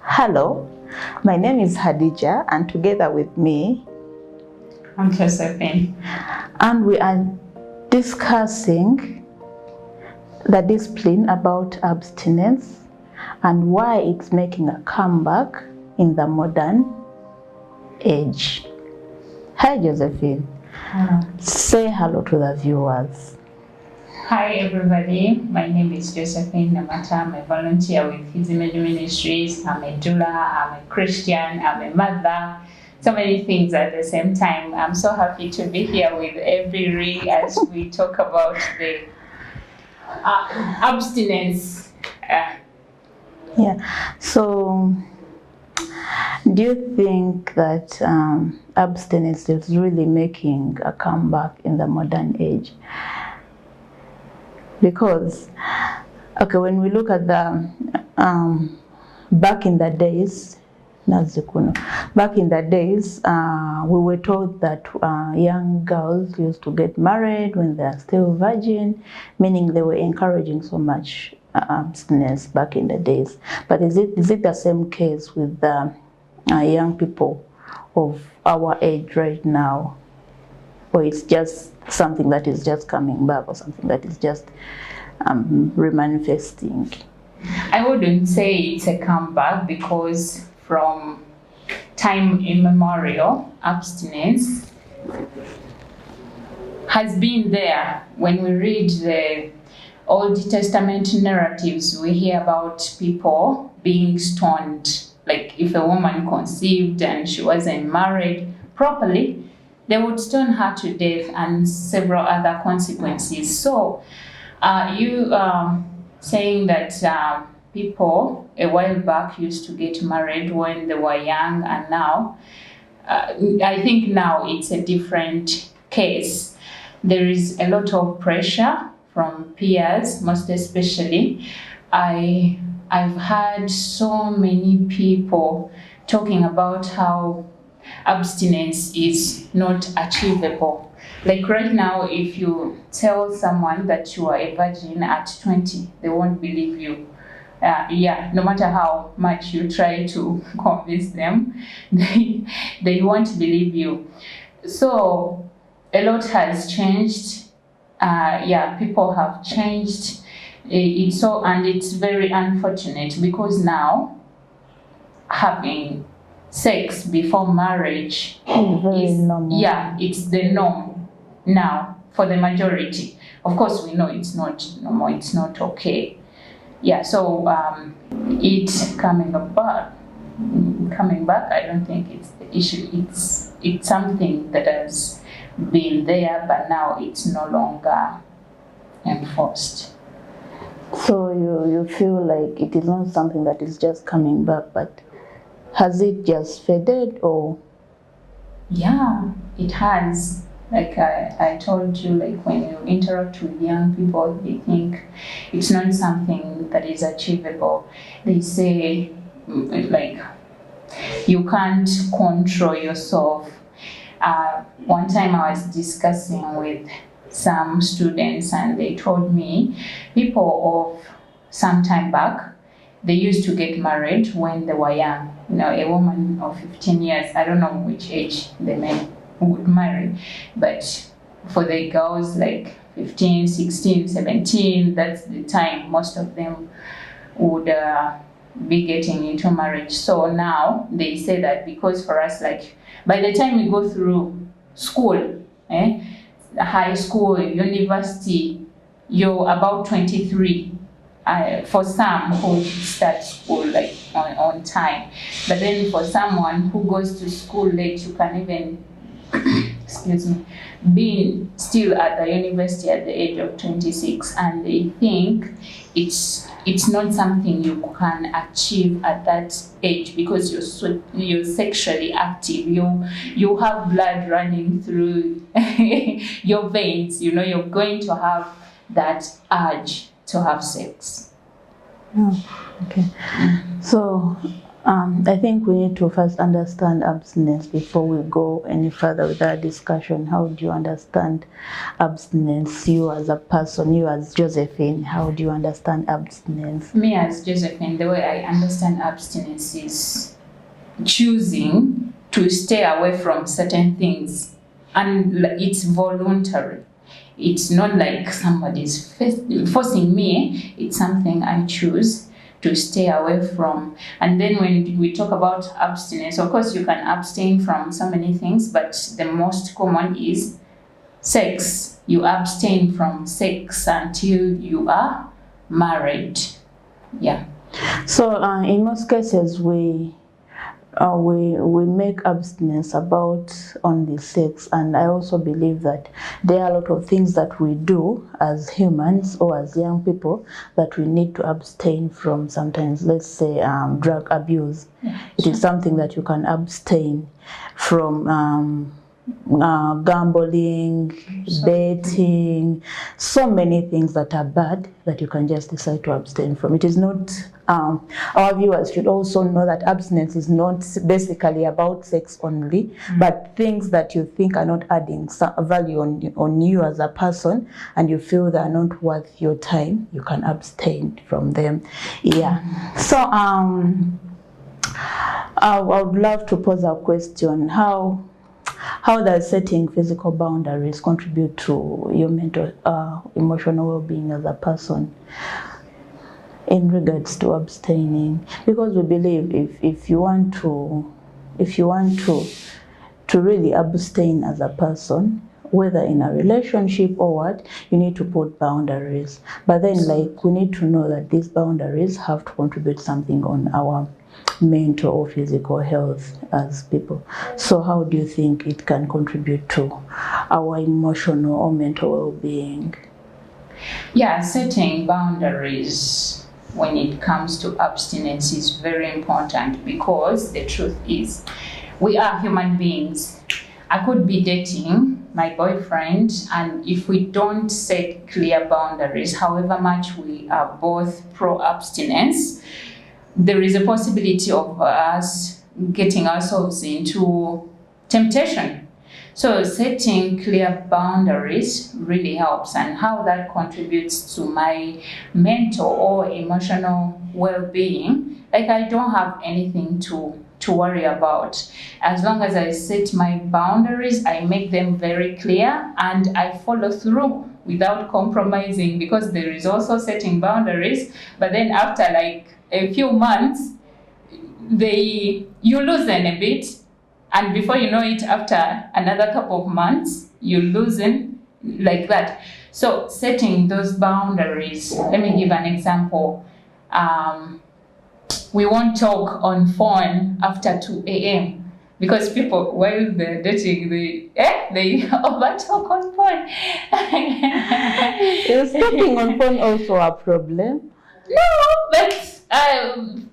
Hello, my name is Hadija, and together with me, I'm Josephine. And we are discussing the discipline about abstinence and why it's making a comeback in the modern age. Hi, Josephine. Hello. Say hello to the viewers. Hi, everybody. My name is Josephine Namata. I'm a volunteer with His Image Ministries. I'm a doula, I'm a Christian, I'm a mother. So many things at the same time. I'm so happy to be here with Every as we talk about the abstinence. So do you think that abstinence is really making a comeback in the modern age? Because, okay, when we look at the back in the days, we were told that young girls used to get married when they are still virgin, meaning they were encouraging so much abstinence back in the days. But is it the same case with the young people of our age right now? Or it's just something that is just coming back, or something that is just remanifesting? I wouldn't say it's a comeback, because from time immemorial, abstinence has been there. When we read the Old Testament narratives, we hear about people being stoned. Like if a woman conceived and she wasn't married properly, they would stone her to death, and several other consequences. So you saying that people a while back used to get married when they were young, and now I think now it's a different case. There is a lot of pressure from peers, most especially. I've heard so many people talking about how abstinence is not achievable. Like right now, if you tell someone that you are a virgin at 20, they won't believe you. No matter how much you try to convince them, they won't believe you. So a lot has changed. People have changed. It's very unfortunate, because now having sex before marriage is normal. It's the norm now for the majority. Of course, we know it's not normal, it's not okay. So it coming back, I don't think it's the issue. It's something that has been there, but now it's no longer enforced. So you feel like it is not something that is just coming back, but has it just faded, or? Yeah, it has. Like I told you, like when you interact with young people, they think it's not something that is achievable. They say, like, you can't control yourself. One time I was discussing with some students, and they told me people of some time back, they used to get married when they were young. A woman of 15 years, I don't know which age the men would marry, but for the girls, like 15, 16, 17, that's the time most of them would be getting into marriage. So now they say that because for us, like by the time we go through school, high school, university, you're about 23. For some who start school like on time, but then for someone who goes to school late, you can even being still at the university at the age of 26, and they think it's not something you can achieve at that age, because you're sexually active, you have blood running through your veins, you're going to have that urge to have sex. Oh, okay. So I think we need to first understand abstinence before we go any further with our discussion. How do you understand abstinence? You as a person, you as Josephine, how do you understand abstinence? Me as Josephine, the way I understand abstinence is choosing to stay away from certain things, and it's voluntary. It's not like somebody's forcing me. It's something I choose to stay away from. And then when we talk about abstinence, of course you can abstain from so many things, but the most common is sex. You abstain from sex until you are married. Yeah. So in most cases we make abstinence about only sex, and I also believe that there are a lot of things that we do as humans or as young people that we need to abstain from sometimes. Let's say drug abuse. Yeah, it is something that you can abstain from. Gambling, betting, so many things that are bad that you can just decide to abstain from. It is not, our viewers should also know that abstinence is not basically about sex only, but things that you think are not adding value on you as a person, and you feel they are not worth your time, you can abstain from them. Yeah. So I would love to pose a question. How does setting physical boundaries contribute to your mental, emotional well-being as a person in regards to abstaining? Because we believe if you want to really abstain as a person, whether in a relationship or what, you need to put boundaries. But then, like, we need to know that these boundaries have to contribute something on our mental or physical health as people. So how do you think it can contribute to our emotional or mental well-being? Yeah, setting boundaries when it comes to abstinence is very important, because the truth is we are human beings. I could be dating my boyfriend, and if we don't set clear boundaries, however much we are both pro-abstinence, there is a possibility of us getting ourselves into temptation. So setting clear boundaries really helps, and how that contributes to my mental or emotional well-being, like I don't have anything to worry about. As long as I set my boundaries, I make them very clear, and I follow through without compromising, because there is also setting boundaries, but then after like a few months, you loosen a bit, and before you know it, after another couple of months, you loosen like that. So setting those boundaries, let me give an example. We won't talk on phone after 2 a.m. because people, while they're dating, they over talk on phone. Is talking on phone also a problem? No, but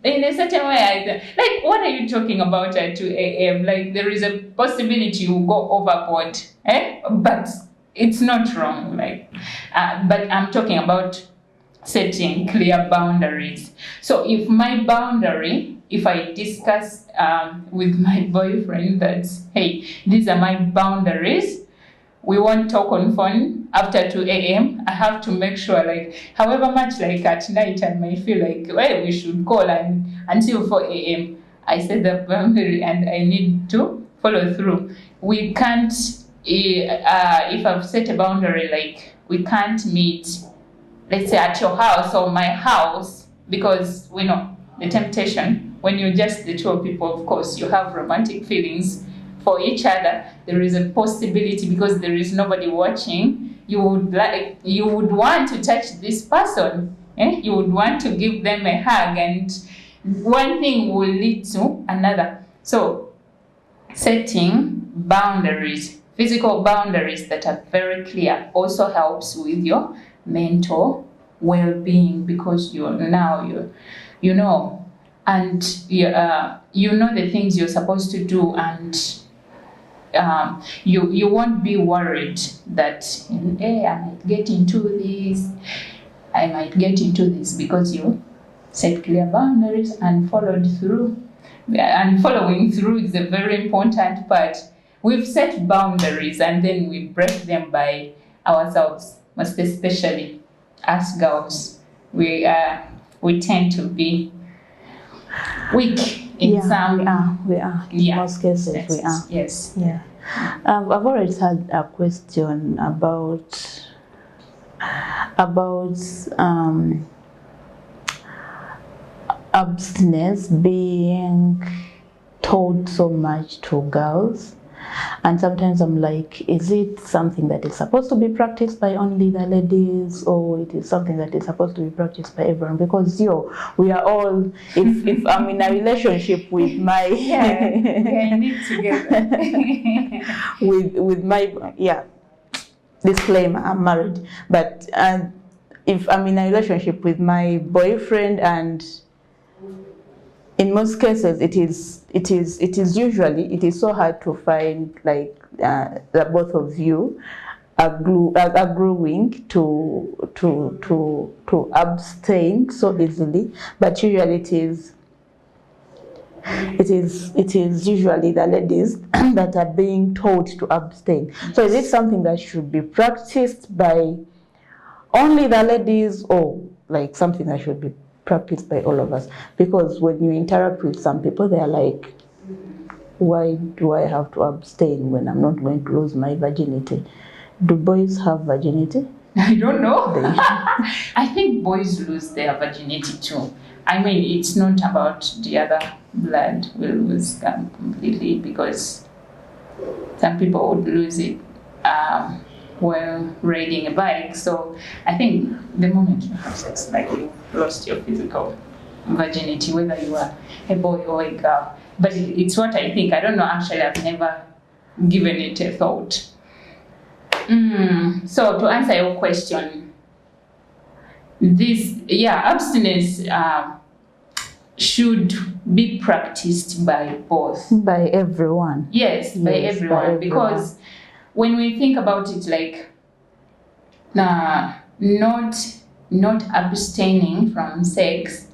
in a certain way, like, what are you talking about at 2 a.m.? Like, there is a possibility you go overboard, but it's not wrong. Like, but I'm talking about setting clear boundaries. So if my boundary, if I discuss with my boyfriend that, hey, these are my boundaries, we won't talk on phone after 2 a.m. I have to make sure, like, however much, like, at night I might feel like, well, we should call until 4 a.m. I set the boundary and I need to follow through. We can't, if I've set a boundary, like, we can't meet, let's say, at your house or my house, because we know the temptation. When you're just the two people, of course, you have romantic feelings for each other. There is a possibility, because there is nobody watching, you would want to touch this person, you would want to give them a hug, and one thing will lead to another. So setting boundaries, physical boundaries that are very clear, also helps with your mental well-being, because you know, and you know the things you're supposed to do, and you won't be worried that, hey, I might get into this, because you set clear boundaries and followed through. and following through is a very important part. We've set boundaries and then we break them by ourselves, most especially us girls. We tend to be weak in some. We are. In most cases, we are. Yes. Yeah. I've already had a question about abstinence being taught so much to girls, and sometimes I'm like, is it something that is supposed to be practiced by only the ladies, or it is something that is supposed to be practiced by everyone? Because we are all, if I'm in a relationship with my we are in it together. with my disclaimer, I'm married, but if I'm in a relationship with my boyfriend, and in most cases it is usually so hard to find like the both of you are agreeing to abstain so easily, but usually it is usually the ladies that are being told to abstain. So is it something that should be practiced by only the ladies, or like something that should be practiced by all of us? Because when you interact with some people, they are like, why do I have to abstain when I'm not going to lose my virginity? Do boys have virginity? I don't know. I think boys lose their virginity too. I mean, it's not about the other blood will lose completely, because some people would lose it while riding a bike. So I think the moment you have sex, like you lost your physical virginity, whether you are a boy or a girl. But it's what I think. I don't know, actually. I've never given it a thought. So to answer your question, abstinence should be practiced by both. By everyone. Yes, by everyone. Because when we think about it, like not abstaining from sex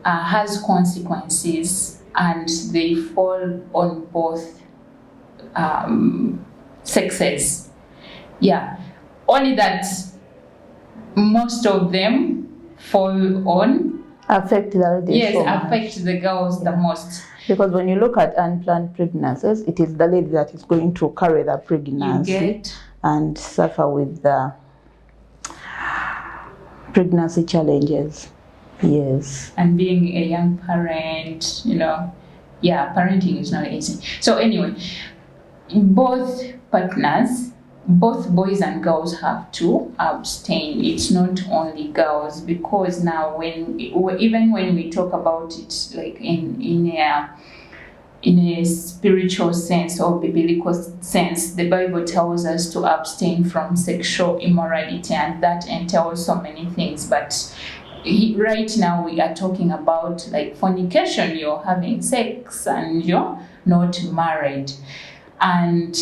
has consequences, and they fall on both sexes. Yeah, only that most of them fall on affect the ladies. Yes, so affect the girls the most. Because when you look at unplanned pregnancies, it is the lady that is going to carry the pregnancy and suffer with the pregnancy challenges. Yes. And being a young parent, parenting is not easy. So anyway, both partners, both boys and girls have to abstain. It's not only girls, because now even when we talk about it, like in a spiritual sense or biblical sense, the Bible tells us to abstain from sexual immorality, and that entails so many things. But right now we are talking about like fornication. You're having sex and you're not married, and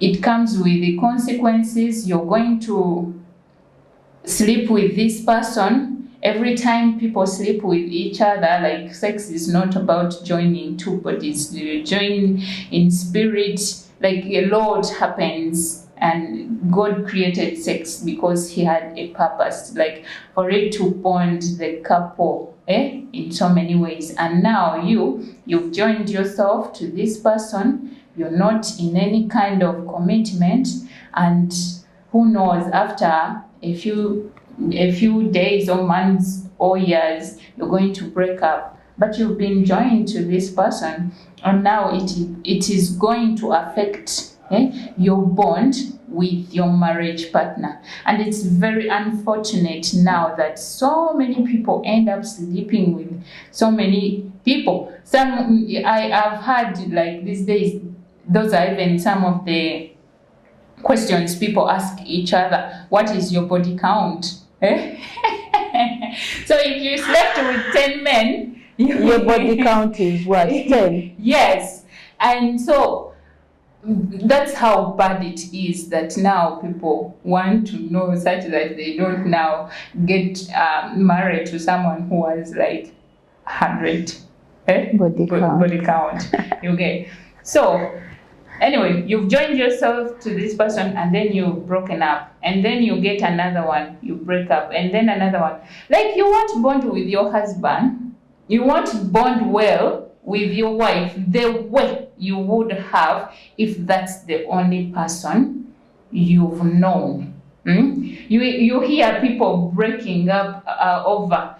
it comes with the consequences. You're going to sleep with this person. Every time people sleep with each other, like sex is not about joining two bodies. You join in spirit, like a lot happens. And God created sex because he had a purpose, like for it to bond the couple in so many ways. And now you've joined yourself to this person. You're not in any kind of commitment, and who knows, after a few days or months or years, you're going to break up. But you've been joined to this person, and now it is going to affect your bond with your marriage partner. And it's very unfortunate now that so many people end up sleeping with so many people. I've had, like, these days, those are even some of the questions people ask each other. What is your body count? So if you slept with 10 men, your body count is what? 10? Yes. And so that's how bad it is, that now people want to know, such that they don't now get married to someone who has like 100 Body count. Body count. Okay. So anyway, you've joined yourself to this person and then you've broken up. And then you get another one, you break up, and then another one. Like, you want to bond with your husband, you want to bond well with your wife the way you would have if that's the only person you've known. You hear people breaking up over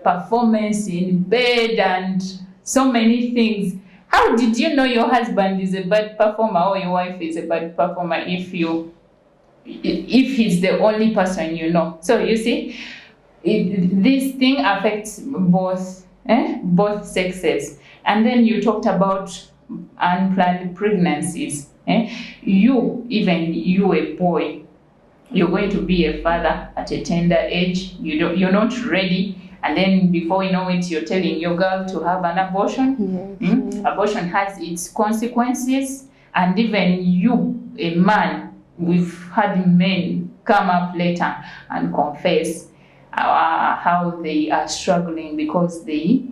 performance in bed and so many things. How did you know your husband is a bad performer or your wife is a bad performer if he's the only person you know? So you see, this thing affects both sexes. And then you talked about unplanned pregnancies. You a boy, you're going to be a father at a tender age. You're not ready. And then before you know it, you're telling your girl to have an abortion. Yes. Abortion has its consequences. And even you, a man, we've had men come up later and confess how they are struggling because they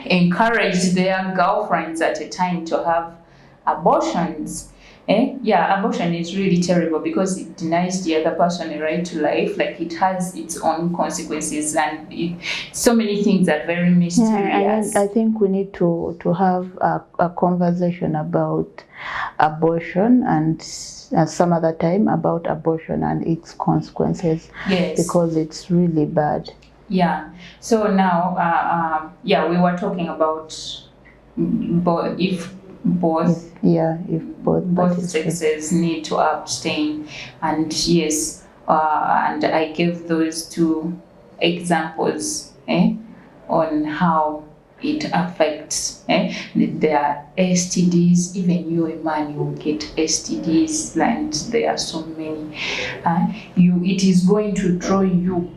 encouraged their girlfriends at a time to have abortions. Abortion is really terrible because it denies the other person a right to life. Like, it has its own consequences, and so many things are very mysterious. I think we need to have a conversation about abortion and some other time about abortion and its consequences. Yes. Because it's really bad. Yeah. So now, we were talking about if both sexes need to abstain, and yes, and I gave those two examples on how it affects their STDs. Even you, a man, you will get STDs, and there are so many. It is going to draw you,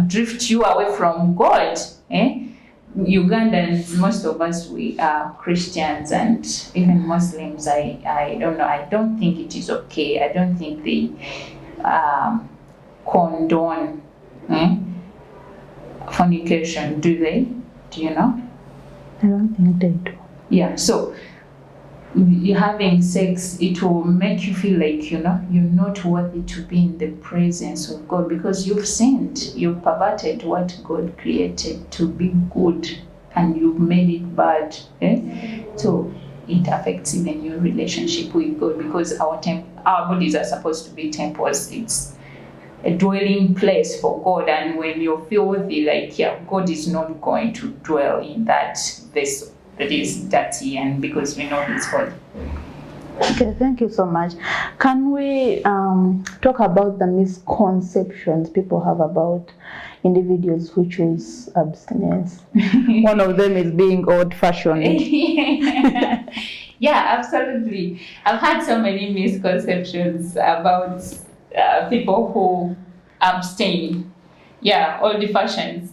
drift you away from God. Ugandans, most of us, we are Christians, and even Muslims. I don't know. I don't think it is okay. I don't think they condone fornication. Do they? Do you know? I don't think they do. Yeah. So having sex, it will make you feel like you're not worthy to be in the presence of God because you've sinned, you've perverted what God created to be good, and you've made it bad. So it affects even your relationship with God, because our bodies are supposed to be temples. It's a dwelling place for God, and when you're filthy, God is not going to dwell in that vessel that is dirty, and because we know He's holy. Okay, thank you so much. Can we talk about the misconceptions people have about individuals who choose abstinence? One of them is being old-fashioned. Yeah, absolutely. I've had so many misconceptions about people who abstain. Yeah, old-fashioned.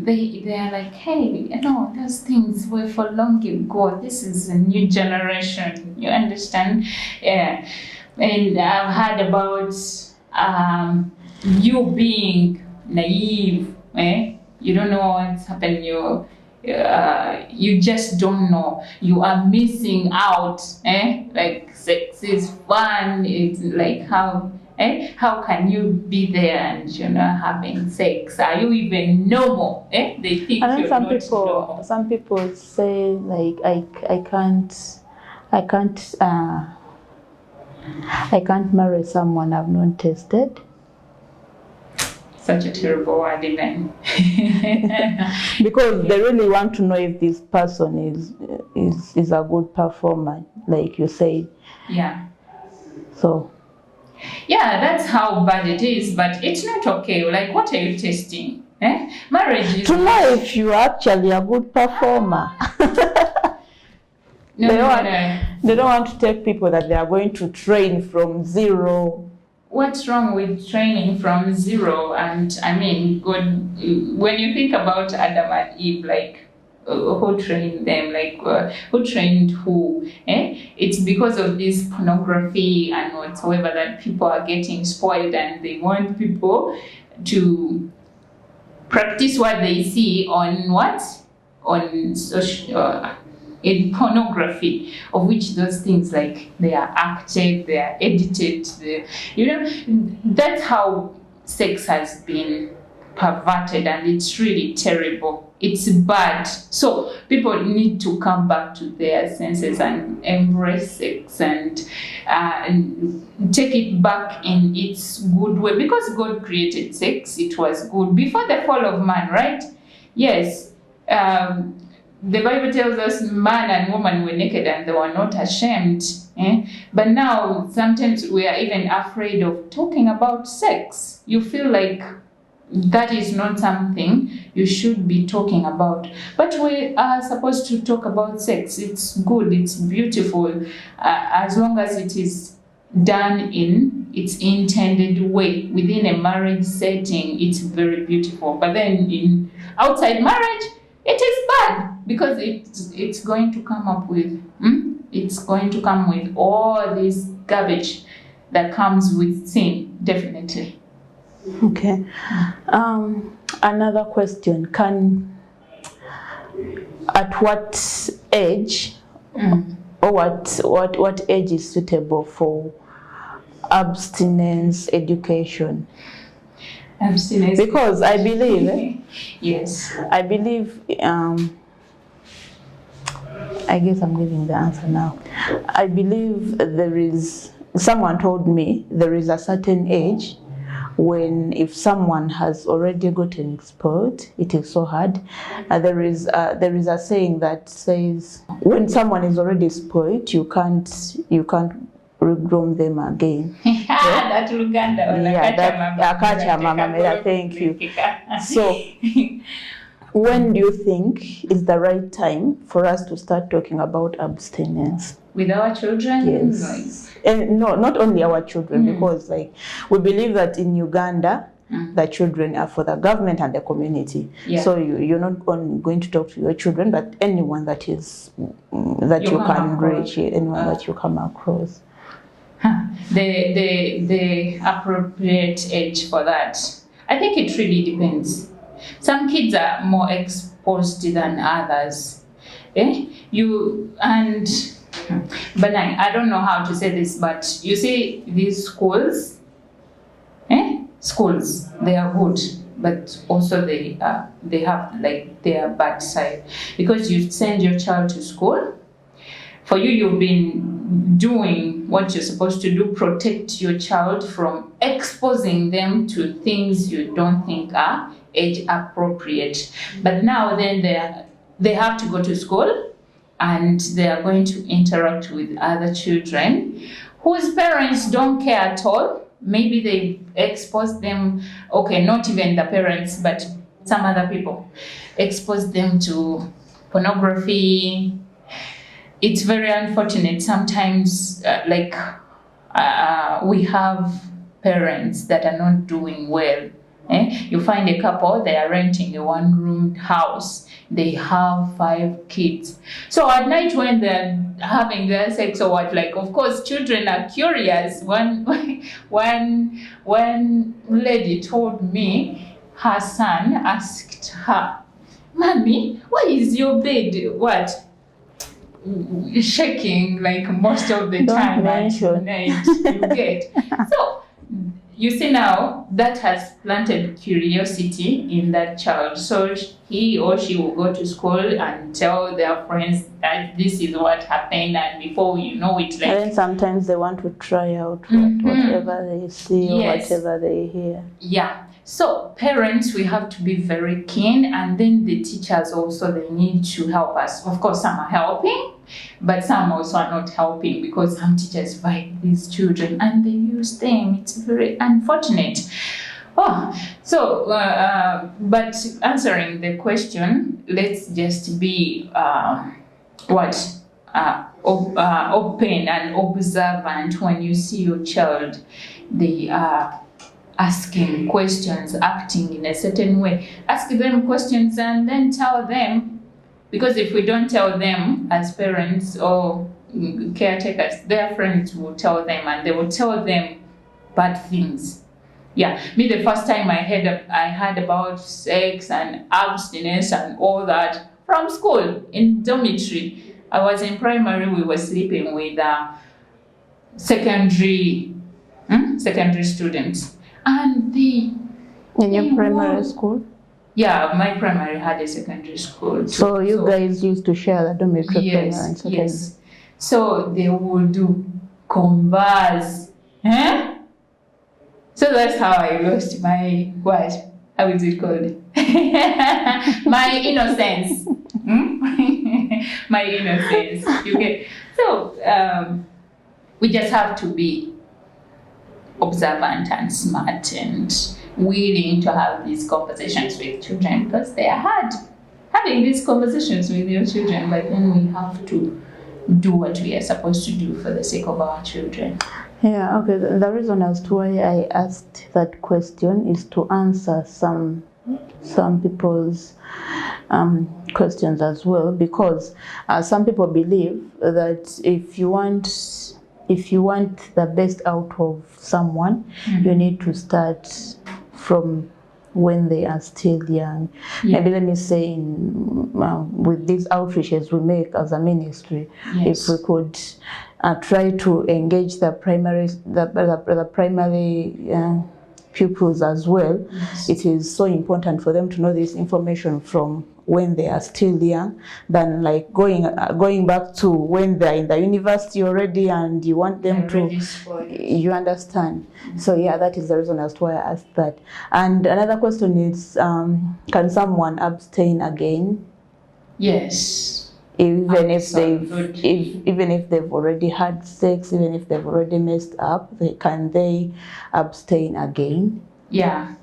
They are like, hey, those things were for long ago. This is a new generation. You understand? Yeah. And I've heard about you being naive. You don't know what's happening. You just don't know. You are missing out. Like, sex is fun. It's like how can you be there and having sex? Are you even normal? They think And then you're not normal. some people say like I can't marry someone I've not tested. Such a terrible word, even. Because they really want to know if this person is a good performer, like you said. Yeah. So. Yeah, that's how bad it is, but it's not okay. Like, what are you testing? Marriage is... To know if you're actually a good performer. No. They don't want to take people that they are going to train from zero. What's wrong with training from zero? And I mean, God, when you think about Adam and Eve, like, who trained them, who trained who? It's because of this pornography and whatsoever that people are getting spoiled, and they want people to practice what they see on on social, in pornography, of which those things like they are acted, they are edited, that's how sex has been perverted, and it's really terrible. It's bad. So people need to come back to their senses and embrace sex and take it back in its good way, because God created sex. It was good before the fall of man, right? Yes. The Bible tells us man and woman were naked and they were not ashamed. But now sometimes we are even afraid of talking about sex. You feel like that is not something you should be talking about. But we are supposed to talk about sex. It's good, it's beautiful, as long as it is done in its intended way. Within a marriage setting, it's very beautiful. But then in outside marriage, it is bad, because it's going to come up with, it's going to come with all this garbage that comes with sin, definitely. Okay. Another question: at what age, or what age is suitable for abstinence education? Abstinence. Because I believe, yes, I believe. I guess I'm giving the answer now. I believe there is. Someone told me there is a certain age when, if someone has already gotten exposed, it is so hard. There is a saying that says, when someone is already spoiled, you can't regroom them again. That Uganda. Yeah, that mama. Thank you. So, when do you think is the right time for us to start talking about abstinence? With our children? Yes. And no, not only our children, because like we believe that in Uganda, the children are for the government and the community. Yeah. So you're not only going to talk to your children, but anyone that is that you can reach, anyone that you come across. The appropriate age for that, I think it really depends. Some kids are more exposed than others. But I don't know how to say this, but you see these schools, schools, they are good, but also they have like their bad side, because you send your child to school. For you, you've been doing what you're supposed to do, protect your child from exposing them to things you don't think are age appropriate. But now then they have to go to school, and they are going to interact with other children whose parents don't care at all. Maybe they exposed them, okay, not even the parents, but some other people exposed them to pornography. It's very unfortunate. Sometimes, we have parents that are not doing well. You find a couple, they are renting a one-room house. They have 5 kids. So at night when they're having their sex or what, like, of course, children are curious. One lady told me her son asked her, "Mommy, why is your bed shaking like most of the time at night?" You get. So you see now that has planted curiosity in that child. So he or she will go to school and tell their friends that this is what happened, and before you know it, like. And then sometimes they want to try out whatever they see or whatever they hear. Yeah. So parents, we have to be very keen, and then the teachers also, they need to help us. Of course, some are helping, but some also are not helping, because some teachers fight these children and they use them. It's very unfortunate. But answering the question, let's just be open and observant. When you see your child, they are asking questions, acting in a certain way, ask them questions and then tell them. Because if we don't tell them as parents or caretakers, their friends will tell them, and they will tell them bad things. Yeah, the first time I heard about sex and abstinence and all that from school in dormitory. I was in primary, we were sleeping with secondary students. And in your primary school? Yeah, my primary had a secondary school too. So you guys used to share the dormitory, primary and secondary? Yes. So they would do converse. So that's how I lost my, what? How is it called? My innocence. My innocence. You get. So we just have to be observant and smart and willing to have these conversations with children, because they are hard having these conversations with your children, but then we have to do what we are supposed to do for the sake of our children. Yeah, okay. The reason as to why I asked that question is to answer some people's questions as well, because some people believe that if you want the best out of someone, you need to start from when they are still young. Maybe let me say, with these outreaches we make as a ministry, if we could try to engage the primary pupils as well. It is so important for them to know this information from when they are still young, than like going back to when they're in the university already and you want them to, you understand. So yeah, that is the reason as to why I asked that. And another question is, can someone abstain again? Yes. Even if they've already had sex, even if they've already messed up, can they abstain again? Yeah,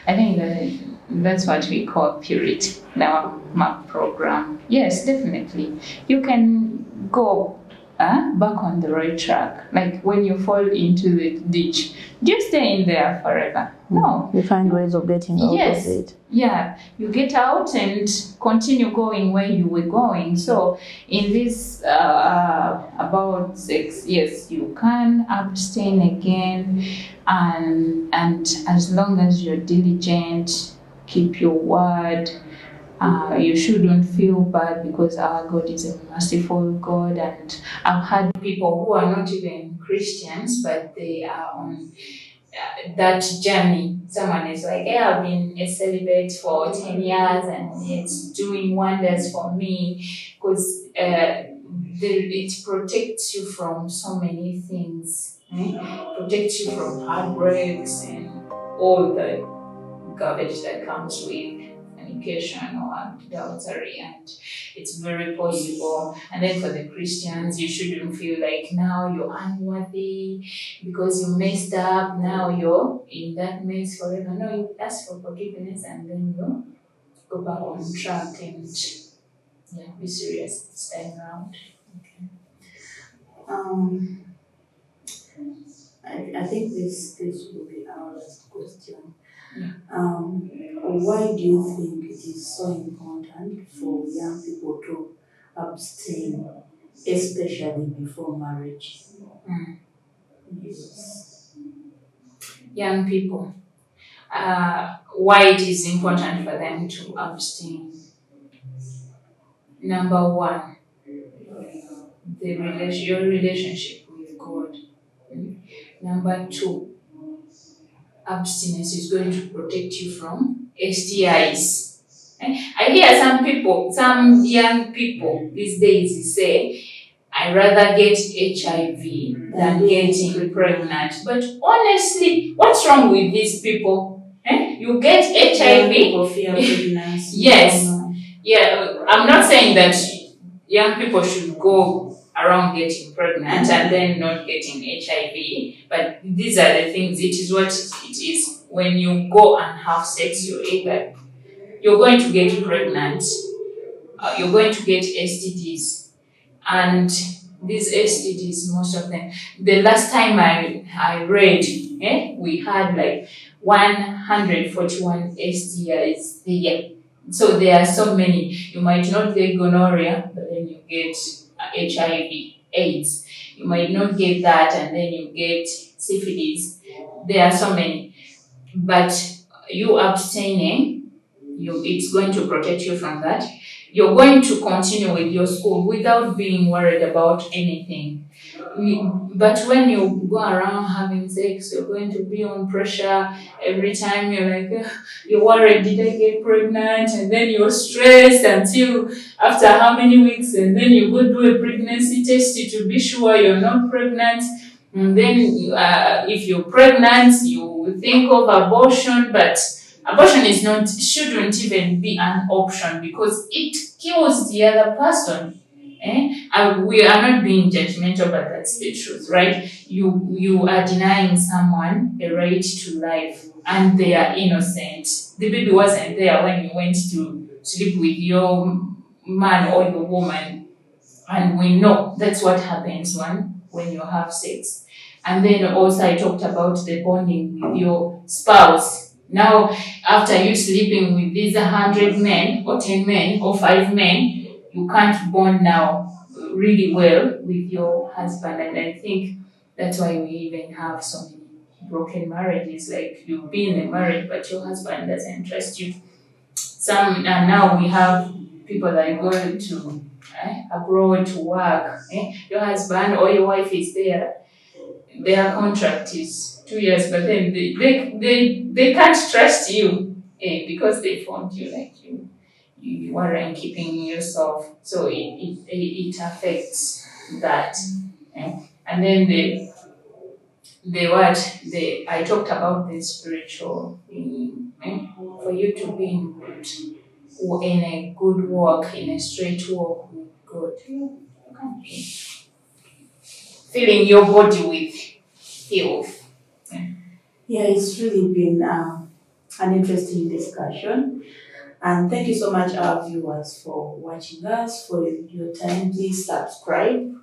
I think that's what we call purity in our MAP program. Yes, definitely. You can go back on the right track. Like when you fall into the ditch, do you stay in there forever? No. You find ways of getting out of it. Yeah, you get out and continue going where you were going. So in this about sex, yes, you can abstain again, and as long as you're diligent, keep your word. You shouldn't feel bad, because our God is a merciful God, and I've had people who are not even Christians, but they are on that journey. Someone is like, hey, I've been a celibate for 10 years and it's doing wonders for me, because it protects you from so many things. Protects you from heartbreaks and all the garbage that comes with fornication or adultery, and it's very possible. And then for the Christians, you shouldn't feel like now you're unworthy because you messed up, now you're in that mess forever. No, you ask for forgiveness and then you go back on track and be serious this time around. I think this will be our last question. Why do you think it is so important for young people to abstain, especially before marriage? Yes. Young people, why it is important for them to abstain? Number one, your relationship with God. Number two, abstinence is going to protect you from STIs. I hear some young people these days say, I rather get HIV than getting pregnant. But honestly, what's wrong with these people? You get HIV. People fear pregnancy. Yes. Yeah, I'm not saying that young people should go around getting pregnant and then not getting HIV, but these are the things. It is what it is. When you go and have sex, you're going to get pregnant, you're going to get STDs, and these STDs, most of them. The last time I read, we had like 141 STIs a year. So there are so many. You might not get gonorrhea, but then you get HIV, AIDS. You might not get that, and then you get syphilis. There are so many. But you abstaining, it's going to protect you from that. you're going to continue with your school without being worried about anything. But when you go around having sex, you're going to be on pressure every time. You're like, "Ugh," you're worried, did I get pregnant? And then you're stressed until after how many weeks, and then you go do a pregnancy test to be sure you're not pregnant. And then if you're pregnant, you think of abortion, but abortion shouldn't even be an option because it kills the other person. And we are not being judgmental, but that's the truth, right? You are denying someone a right to life, and they are innocent. The baby wasn't there when you went to sleep with your man or your woman, and we know that's what happens when you have sex. And then also I talked about the bonding with your spouse. Now, after you sleeping with these 100 men or 10 men or 5 men, you can't bond now really well with your husband. And I think that's why we even have so many broken marriages. Like you've been in a marriage, but your husband doesn't trust you. And now we have people that go to abroad to work. Your husband or your wife is there. Their contract is 2 years, but then they can't trust you because they found you like you weren't keeping yourself. So it affects that. And then I talked about the spiritual being, for you to be in a good walk, in a straight walk with God. You can't be filling your body with health. Yeah, it's really been an interesting discussion. And thank you so much, our viewers, for watching us, for your time. Please subscribe,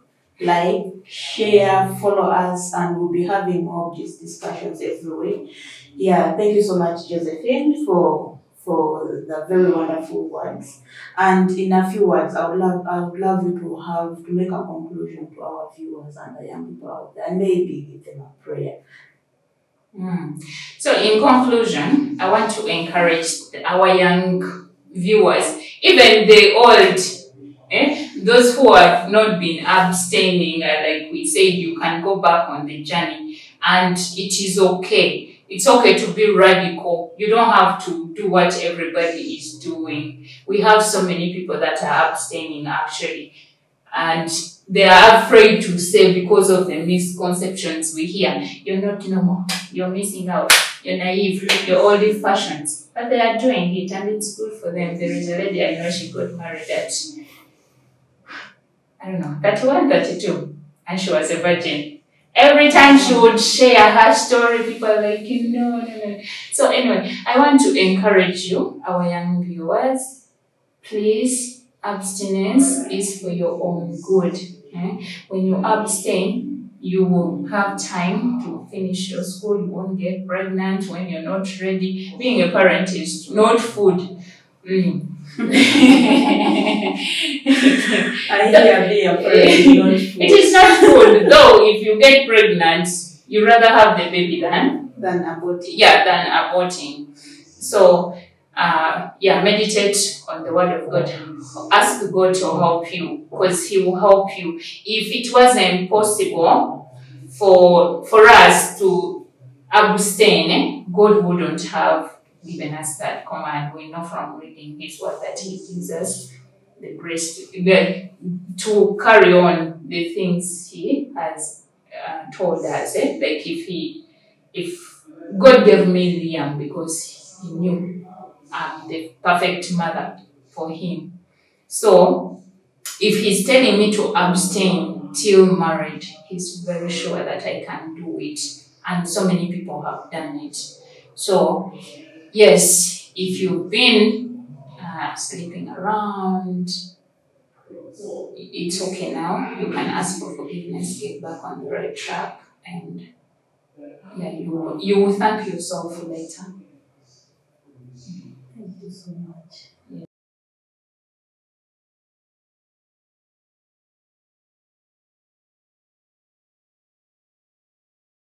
like, share, follow us, and we'll be having more of these discussions every week. Yeah, thank you so much, Josephine, for the very wonderful words. And in a few words, I would love you to make a conclusion to our viewers and the young people out there, and maybe give them a prayer. So in conclusion, I want to encourage our young viewers, even the old, those who have not been abstaining, like we said, you can go back on the journey and it is okay. It's okay to be radical. You don't have to do what everybody is doing. We have so many people that are abstaining actually, and they are afraid to say because of the misconceptions we hear. You're not normal, you're missing out, you're naive, you're old-fashioned. But they are doing it and it's good for them. There is a lady I know, she got married at, 31, 32, and she was a virgin. Every time she would share her story, people are like, no. So anyway, I want to encourage you, our young viewers, please, abstinence is for your own good. When you abstain, you will have time to finish your school. You won't get pregnant when you're not ready. Being a parent is not food. I hear being a parent is not food. It is not food, though. If you get pregnant, you rather have the baby than aborting. Yeah, than aborting. So, meditate on the word of God. Ask God to help you, because He will help you. If it wasn't possible for us to abstain, God wouldn't have given us that command. We know from reading His word that He gives us the grace to carry on the things He has told us. Like if God gave me Liam because He knew I'm the perfect mother for him. So if He's telling me to abstain till married, He's very sure that I can do it. And so many people have done it. So yes, if you've been sleeping around, it's okay now. You can ask for forgiveness, get back on the right track, and you will thank yourself later. Thank you so much.